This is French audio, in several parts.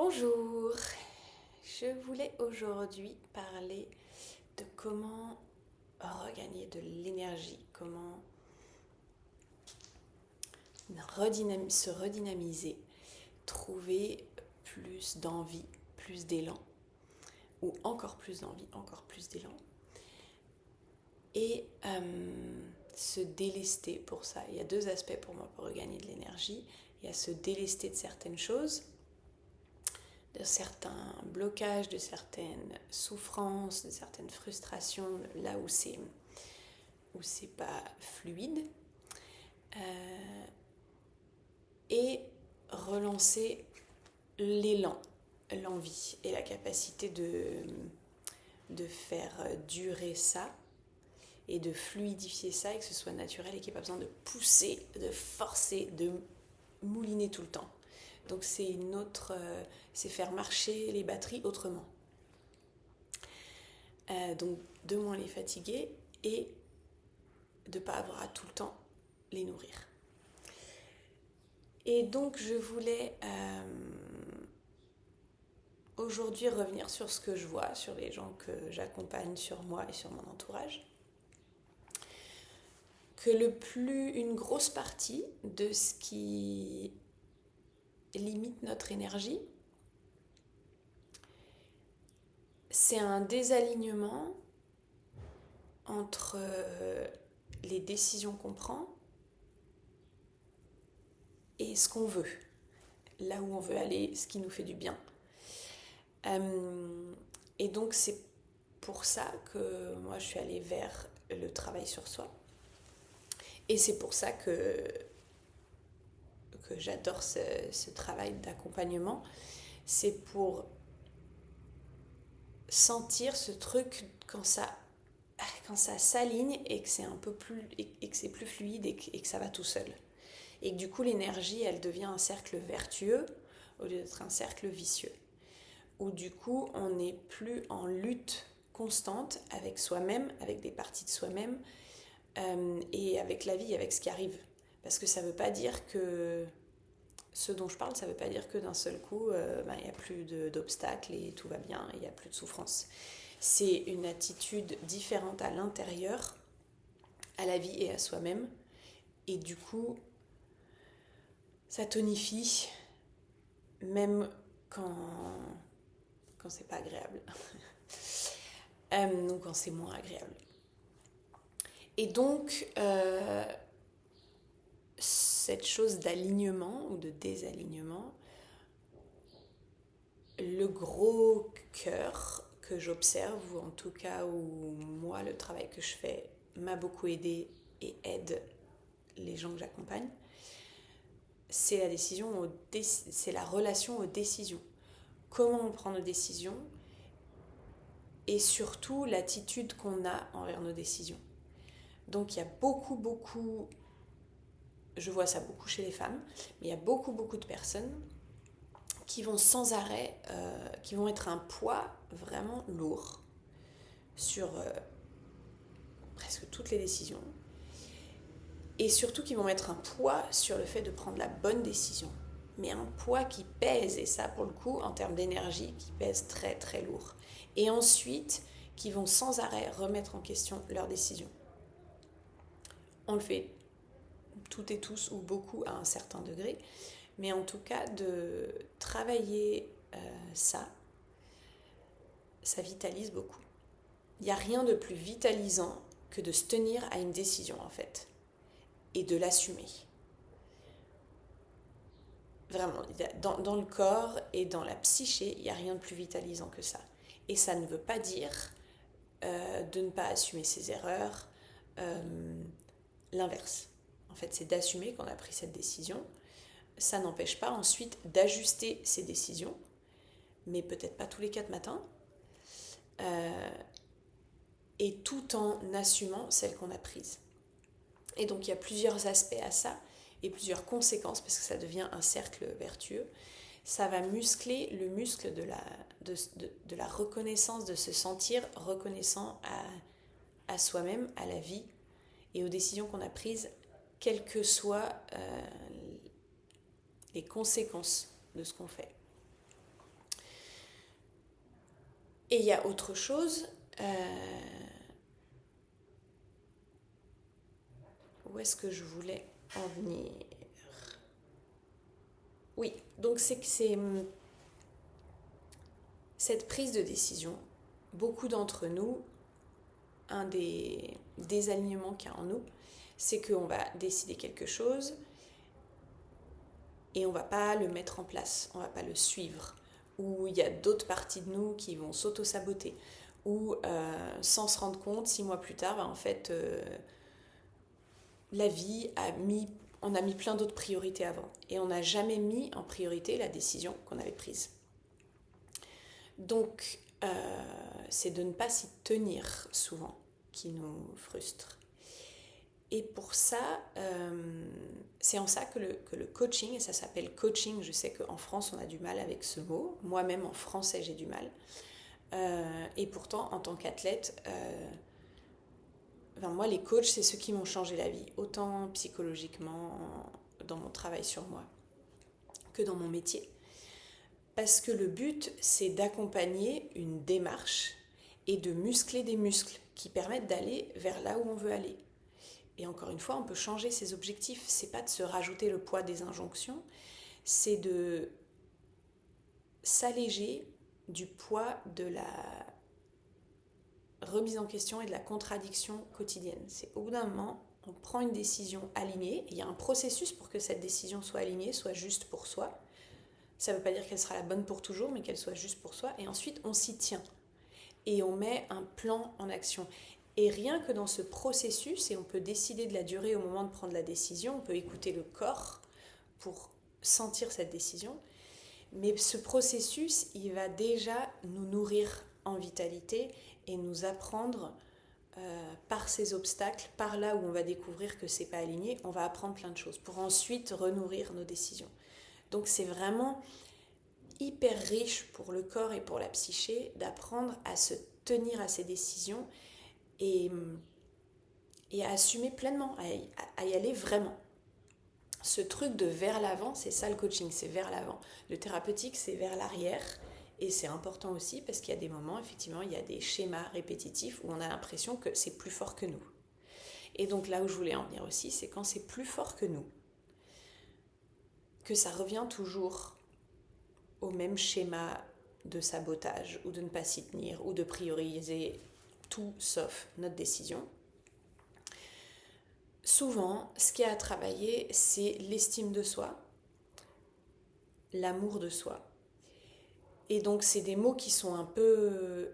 Bonjour, je voulais aujourd'hui parler de comment regagner de l'énergie, comment se redynamiser, trouver plus d'envie, plus d'élan, ou encore plus d'envie, encore plus d'élan, et se délester pour ça. Il y a deux aspects pour moi pour regagner de l'énergie. Il y a se délester de certaines choses, de certains blocages, de certaines souffrances, de certaines frustrations, là où c'est pas fluide, et relancer l'élan, l'envie et la capacité de faire durer ça et de fluidifier ça et que ce soit naturel et qu'il n'y ait pas besoin de pousser, de forcer, de mouliner tout le temps. Donc c'est faire marcher les batteries autrement. Donc de moins les fatiguer et de ne pas avoir à tout le temps les nourrir. Et donc je voulais aujourd'hui revenir sur ce que je vois, sur les gens que j'accompagne, sur moi et sur mon entourage. Que une grosse partie de ce qui limite notre énergie, c'est un désalignement entre les décisions qu'on prend et ce qu'on veut, là où on veut aller, ce qui nous fait du bien. Et donc c'est pour ça que moi je suis allée vers le travail sur soi. Et c'est pour ça que j'adore ce travail d'accompagnement. C'est pour sentir ce truc quand ça s'aligne et que c'est un peu plus et que c'est plus fluide et que ça va tout seul. Et que du coup l'énergie elle devient un cercle vertueux au lieu d'être un cercle vicieux. Où du coup on n'est plus en lutte constante avec soi-même, avec des parties de soi-même et avec la vie, avec ce qui arrive. Parce que ça ne veut pas dire que ce dont je parle, ça ne veut pas dire que d'un seul coup, il n'y a plus d'obstacles et tout va bien, il n'y a plus de souffrance. C'est une attitude différente à l'intérieur, à la vie et à soi-même. Et du coup, ça tonifie, même quand c'est pas agréable. Ou quand c'est moins agréable. Et donc, cette chose d'alignement ou de désalignement, le gros cœur que j'observe, ou en tout cas où moi le travail que je fais m'a beaucoup aidé et aide les gens que j'accompagne, c'est c'est la relation aux décisions. Comment on prend nos décisions et surtout l'attitude qu'on a envers nos décisions. Donc il y a beaucoup, je vois ça beaucoup chez les femmes, mais il y a beaucoup de personnes qui vont sans arrêt, qui vont être un poids vraiment lourd sur presque toutes les décisions. Et surtout qui vont mettre un poids sur le fait de prendre la bonne décision. Mais un poids qui pèse, et ça pour le coup, en termes d'énergie, qui pèse très très lourd. Et ensuite, qui vont sans arrêt remettre en question leurs décisions. On le fait toutes et tous ou beaucoup à un certain degré, mais en tout cas de travailler ça vitalise beaucoup. Il n'y a rien de plus vitalisant que de se tenir à une décision en fait, et de l'assumer. Vraiment, dans le corps et dans la psyché, il n'y a rien de plus vitalisant que ça. Et ça ne veut pas dire de ne pas assumer ses erreurs, l'inverse. En fait, c'est d'assumer qu'on a pris cette décision. Ça n'empêche pas ensuite d'ajuster ses décisions, mais peut-être pas tous les 4 matins, et tout en assumant celle qu'on a prise. Et donc il y a plusieurs aspects à ça, et plusieurs conséquences, parce que ça devient un cercle vertueux. Ça va muscler le muscle de la reconnaissance, de se sentir reconnaissant à soi-même, à la vie, et aux décisions qu'on a prises, quelles que soient les conséquences de ce qu'on fait. Et il y a autre chose. Où est-ce que je voulais en venir? Oui, donc c'est que c'est cette prise de décision. Beaucoup d'entre nous, un des désalignements qu'il y a en nous, c'est qu'on va décider quelque chose et on va pas le mettre en place, on va pas le suivre. Ou il y a d'autres parties de nous qui vont s'auto-saboter. Ou sans se rendre compte, 6 mois plus tard, en fait, la vie on a mis plein d'autres priorités avant. Et on n'a jamais mis en priorité la décision qu'on avait prise. Donc, c'est de ne pas s'y tenir souvent qui nous frustre. Et pour ça, c'est en ça que le coaching, et ça s'appelle coaching, je sais qu'en France on a du mal avec ce mot, moi-même en français j'ai du mal, et pourtant en tant qu'athlète, moi les coachs c'est ceux qui m'ont changé la vie, autant psychologiquement dans mon travail sur moi que dans mon métier. Parce que le but c'est d'accompagner une démarche et de muscler des muscles qui permettent d'aller vers là où on veut aller. Et encore une fois, on peut changer ses objectifs. C'est pas de se rajouter le poids des injonctions, c'est de s'alléger du poids de la remise en question et de la contradiction quotidienne. C'est au bout d'un moment, on prend une décision alignée. Il y a un processus pour que cette décision soit alignée, soit juste pour soi. Ça ne veut pas dire qu'elle sera la bonne pour toujours, mais qu'elle soit juste pour soi. Et ensuite, on s'y tient. Et on met un plan en action. Et rien que dans ce processus, et on peut décider de la durée au moment de prendre la décision, on peut écouter le corps pour sentir cette décision, mais ce processus, il va déjà nous nourrir en vitalité et nous apprendre par ces obstacles, par là où on va découvrir que c'est pas aligné, on va apprendre plein de choses pour ensuite renourrir nos décisions. Donc c'est vraiment hyper riche pour le corps et pour la psyché d'apprendre à se tenir à ses décisions et à assumer pleinement, à y aller vraiment. Ce truc de vers l'avant, c'est ça le coaching, c'est vers l'avant. Le thérapeutique, c'est vers l'arrière. Et c'est important aussi parce qu'il y a des moments, effectivement, il y a des schémas répétitifs où on a l'impression que c'est plus fort que nous. Et donc là où je voulais en venir aussi, c'est quand c'est plus fort que nous, que ça revient toujours au même schéma de sabotage ou de ne pas s'y tenir ou de prioriser tout sauf notre décision. Souvent, ce qu'il y a à travailler, c'est l'estime de soi, l'amour de soi. Et donc, c'est des mots qui sont un peu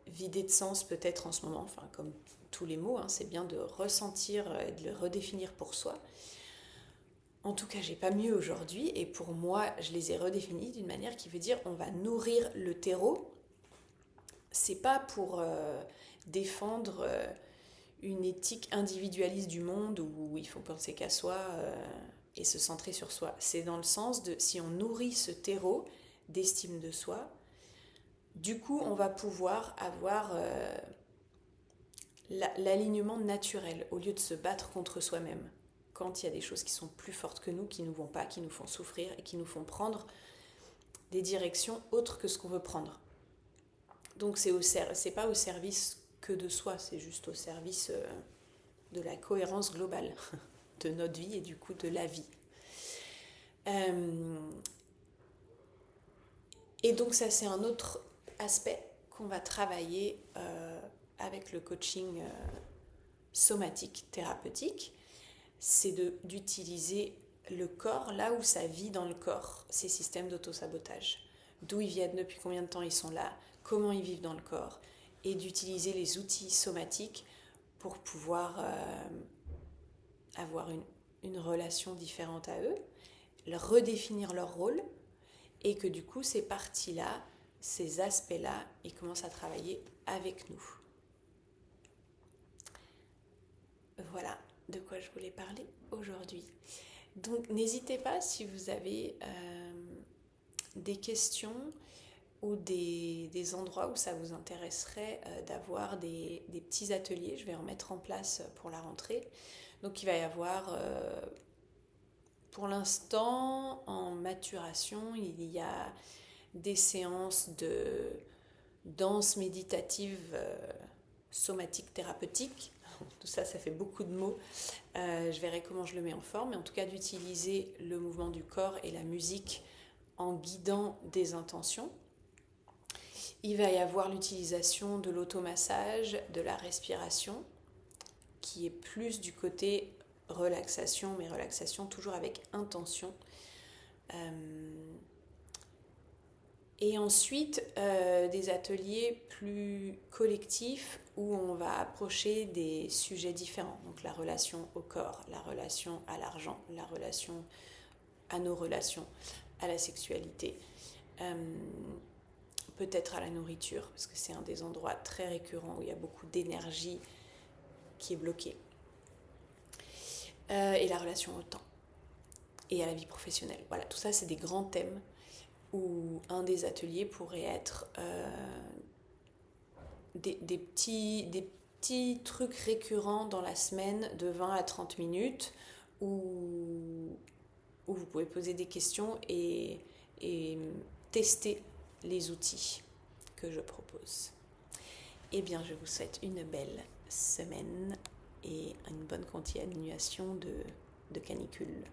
vidés de sens peut-être en ce moment, enfin comme tous les mots, c'est bien de ressentir et de le redéfinir pour soi. En tout cas, j'ai pas mieux aujourd'hui et pour moi, je les ai redéfinis d'une manière qui veut dire on va nourrir le terreau. C'est pas pour défendre une éthique individualiste du monde où il faut penser qu'à soi et se centrer sur soi. C'est dans le sens de si on nourrit ce terreau d'estime de soi, du coup on va pouvoir avoir l'alignement naturel au lieu de se battre contre soi-même quand il y a des choses qui sont plus fortes que nous, qui ne nous vont pas, qui nous font souffrir et qui nous font prendre des directions autres que ce qu'on veut prendre. Donc c'est pas au service que de soi, c'est juste au service de la cohérence globale de notre vie et du coup de la vie. Et donc ça c'est un autre aspect qu'on va travailler avec le coaching somatique thérapeutique, c'est d'utiliser le corps là où ça vit dans le corps, ces systèmes d'autosabotage. D'où ils viennent, depuis combien de temps ils sont là, comment ils vivent dans le corps, et d'utiliser les outils somatiques pour pouvoir avoir une relation différente à eux, redéfinir leur rôle, et que du coup ces parties-là, ces aspects-là, ils commencent à travailler avec nous. Voilà de quoi je voulais parler aujourd'hui. Donc n'hésitez pas si vous avez des questions ou des endroits où ça vous intéresserait d'avoir des petits ateliers. Je vais en mettre en place pour la rentrée. Donc il va y avoir, pour l'instant, en maturation, il y a des séances danse méditative somatique thérapeutique. Tout ça, ça fait beaucoup de mots. Je verrai comment je le mets en forme, mais en tout cas d'utiliser le mouvement du corps et la musique en guidant des intentions. Il va y avoir l'utilisation de l'automassage, de la respiration, qui est plus du côté relaxation, mais relaxation toujours avec intention. Et ensuite, des ateliers plus collectifs où on va approcher des sujets différents. Donc la relation au corps, la relation à l'argent, la relation à nos relations, à la sexualité, peut-être à la nourriture, parce que c'est un des endroits très récurrents où il y a beaucoup d'énergie qui est bloquée. Et la relation au temps et à la vie professionnelle. Voilà, tout ça, c'est des grands thèmes où un des ateliers pourrait être des petits trucs récurrents dans la semaine de 20 à 30 minutes où vous pouvez poser des questions et tester les outils que je propose. Eh bien, je vous souhaite une belle semaine et une bonne continuation de canicule.